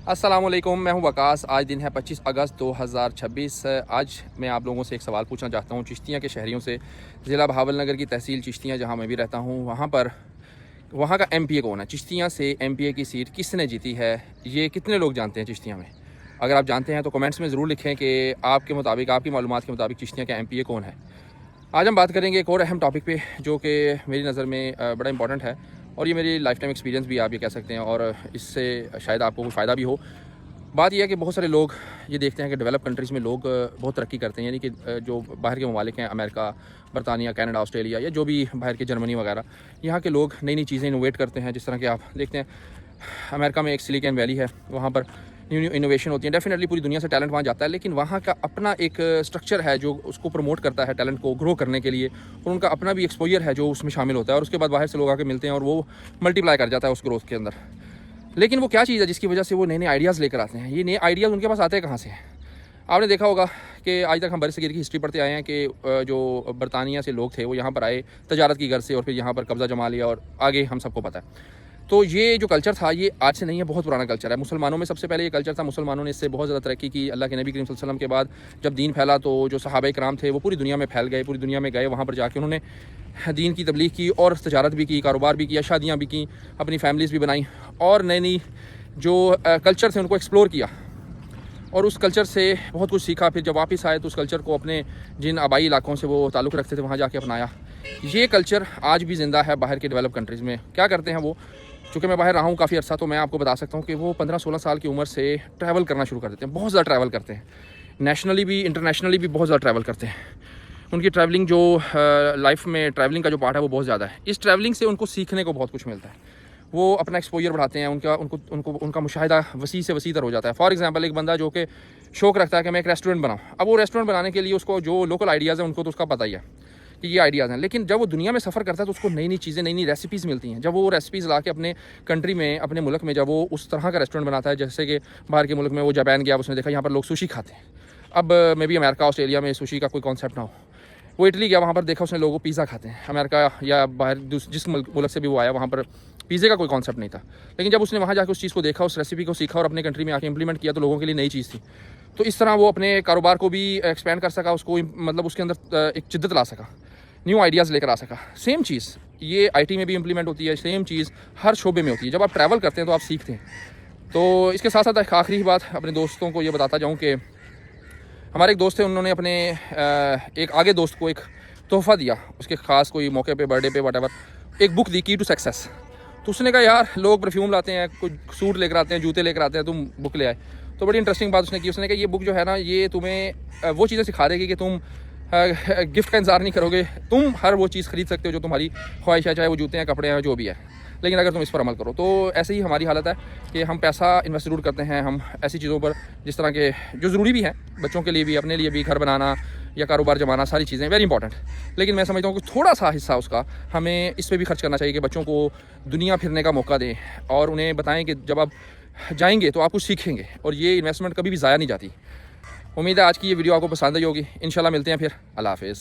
अस्सलामुअलैकुम, मैं हूं वकास। आज दिन है 25 अगस्त 2026। आज मैं आप लोगों से एक सवाल पूछना चाहता हूं चिश्तियाँ के शहरियों से। ज़िला बहावलनगर की तहसील चिश्तियाँ जहां मैं भी रहता हूं, वहां का एमपीए कौन है? चिश्तियाँ से एमपीए की सीट किसने जीती है? ये कितने लोग जानते हैं चिश्तियाँ में? अगर आप जानते हैं तो कमेंट्स में ज़रूर लिखें कि आपके मुताबिक, आपकी मालूमात के मुताबिक चिश्तियाँ का एमपीए कौन है। आज हम बात करेंगे एक और अहम टॉपिक पे जो कि मेरी नज़र में बड़ा इंपॉर्टेंट है और ये मेरी लाइफ टाइम एक्सपीरियंस भी आप ये कह सकते हैं और इससे शायद आपको कोई फ़ायदा भी हो। बात यह है कि बहुत सारे लोग ये देखते हैं कि डेवलप कंट्रीज़ में लोग बहुत तरक्की करते हैं, यानी कि जो बाहर के ममालिक हैं, अमेरिका, बरतानिया, कनाडा, ऑस्ट्रेलिया या जो भी बाहर के जर्मनी वगैरह, यहाँ के लोग नई नई चीज़ें इनोवेट करते हैं। जिस तरह के आप देखते हैं अमेरिका में एक सिलिकॉन वैली है, वहाँ पर न्यू न्यू इनोवेशन होती है। डेफिनेटली पूरी दुनिया से टैलेंट वहाँ जाता है, लेकिन वहाँ का अपना एक स्ट्रक्चर है जो उसको प्रमोट करता है टैलेंट को ग्रो करने के लिए, और उनका अपना भी एक्सपोजर है जो उसमें शामिल होता है, और उसके बाद बाहर से लोग आके मिलते हैं और वो मल्टीप्लाई कर जाता है उस ग्रोथ के अंदर। लेकिन वो क्या चीज़ है जिसकी वजह से वो नए नए आइडियाज़ लेकर आते हैं? ये नए आइडियाज़ उनके पास आते हैं कहाँ से? आपने देखा होगा कि आज तक हम बरसगीर की हिस्ट्री पढ़ते आए हैं कि जो बरतानिया से लोग थे वो यहाँ पर आए तजारत की गर्ज से और फिर यहाँ पर कब्ज़ा जमा लिया, और आगे हम सबको पता है। तो ये जो कल्चर था ये आज से नहीं है, बहुत पुराना कल्चर है। मुसलमानों में सबसे पहले ये कल्चर था, मुसलमानों ने इससे बहुत ज़्यादा तरक्की की। अल्लाह के नबी करीम सल्लल्लाहु अलैहि वसल्लम के बाद जब दीन फैला तो जो सहाबा कराम थे वो पूरी दुनिया में फैल गए, पूरी दुनिया में गए, वहाँ पर जाके उन्होंने दीन की तबलीग की और तजारत भी की, कारोबार भी किया, शादियाँ भी की, अपनी फैमिलीज़ भी बनाई और नई नई जो कल्चर थे उनको एक्सप्लोर किया और उस कल्चर से बहुत कुछ सीखा। फिर जब वापस आए तो उस कल्चर को अपने जिन आबाई इलाकों से वो ताल्लुक़ रखते थे वहाँ जाके अपनाया। ये कल्चर आज भी ज़िंदा है बाहर के डेवलप कंट्रीज़ में। क्या करते हैं वो? चूँकि मैं बाहर रहा हूँ काफ़ी अर्सा, तो मैं आपको बता सकता हूँ कि वो 15-16 साल की उम्र से ट्रैवल करना शुरू कर देते हैं। बहुत ज़्यादा ट्रैवल करते हैं, नेशनली भी इंटरनेशनली भी बहुत ज़्यादा ट्रैवल करते हैं। उनकी ट्रैवलिंग जो लाइफ में ट्रैवलिंग का जो पार्ट है वो बहुत ज़्यादा है। इस ट्रैवलिंग से उनको सीखने को बहुत कुछ मिलता है, वो अपना एक्सपोजर बढ़ाते हैं, उनका मुशाहिदा वसी से वसी तर हो जाता है। फॉर एग्जांपल एक बंदा जो कि शौक़ रखता है कि मैं एक रेस्टोरेंट बनाऊँ, अब वो रेस्टोरेंट बनाने के लिए उसको जो लोकल आइडियाज़ हैं उनको तो उसका पता ही है कि ये आइडियाज़ हैं, लेकिन जब वो दुनिया में सफ़र करता है तो उसको नई नई चीज़ें, नई नई रेसिपीज़ मिलती हैं। जब वो रेसिपीज़ ला के अपने कंट्री में, अपने मुल्क में जब वो उस तरह का रेस्टोरेंट बनाता है, जैसे कि बाहर के मुल्क में वो जापान गया, उसने देखा यहाँ पर लोग सुशी खाते हैं। अब मे बी अमेरिका, ऑस्ट्रेलिया में सुशी का कोई कॉन्सेप्ट ना हो। वो इटली गया, वहाँ पर देखा उसने लोगों पिज़्ज़ा खाते हैं। अमेरिका या बाहर जिस मुल्क से भी वो आया वहाँ पर पिज़्ज़े का कोई कॉन्सेप्ट नहीं था, लेकिन जब उसने वहाँ जाकर उस चीज़ को देखा, उस रेसिपी को सीखा और अपने कंट्री में आके इंप्लीमेंट किया तो लोगों के लिए नई चीज़ थी। तो इस तरह वो अपने कारोबार को भी एक्सपेंड कर सका, उसको मतलब उसके अंदर एक जिद्दत ला सका, न्यू आइडियाज़ लेकर आ सका। सेम चीज़ ये आईटी में भी इम्प्लीमेंट होती है, सेम चीज़ हर शोबे में होती है। जब आप ट्रैवल करते हैं तो आप सीखते हैं। तो इसके साथ साथ एक आखिरी बात अपने दोस्तों को ये बताता जाऊँ कि हमारे एक दोस्त थे, उन्होंने अपने एक आगे दोस्त को एक तोहफ़ा दिया, उसके ख़ास कोई मौके पे, बर्थडे पे, व्हाटएवर, एक बुक दी, की टू सक्सेस। तो उसने कहा यार लोग परफ्यूम लाते हैं, कुछ सूट लेकर आते हैं, जूते लेकर आते हैं, तुम बुक ले आए। तो बड़ी इंटरेस्टिंग बात उसने की। उसने कहा ये बुक जो है ना, ये तुम्हें वो चीज़ें सिखा देगी कि तुम गिफ्ट का इंतज़ार नहीं करोगे, तुम हर वो चीज़ ख़रीद सकते हो जो तुम्हारी ख्वाहिश है, चाहे वो जूते हैं, कपड़े हैं, जो भी है, लेकिन अगर तुम इस पर अमल करो। तो ऐसे ही हमारी हालत है कि हम पैसा इन्वेस्ट ज़रूर करते हैं हम ऐसी चीज़ों पर जिस तरह के जो ज़रूरी भी हैं, बच्चों के लिए भी, अपने लिए भी, घर बनाना या कारोबार जमाना, सारी चीज़ें वेरी इंपॉर्टेंट। लेकिन मैं समझता हूँ कि थोड़ा सा हिस्सा उसका हमें इस पर भी खर्च करना चाहिए कि बच्चों को दुनिया फिरने का मौका दें और उन्हें बताएं कि जब आप जाएंगे तो आप कुछ सीखेंगे और ये इन्वेस्टमेंट कभी भी ज़ाया नहीं जाती। उम्मीद है आज की ये वीडियो आपको पसंद आई होगी। इंशाल्लाह मिलते हैं फिर। अल्लाह हाफ़िज़।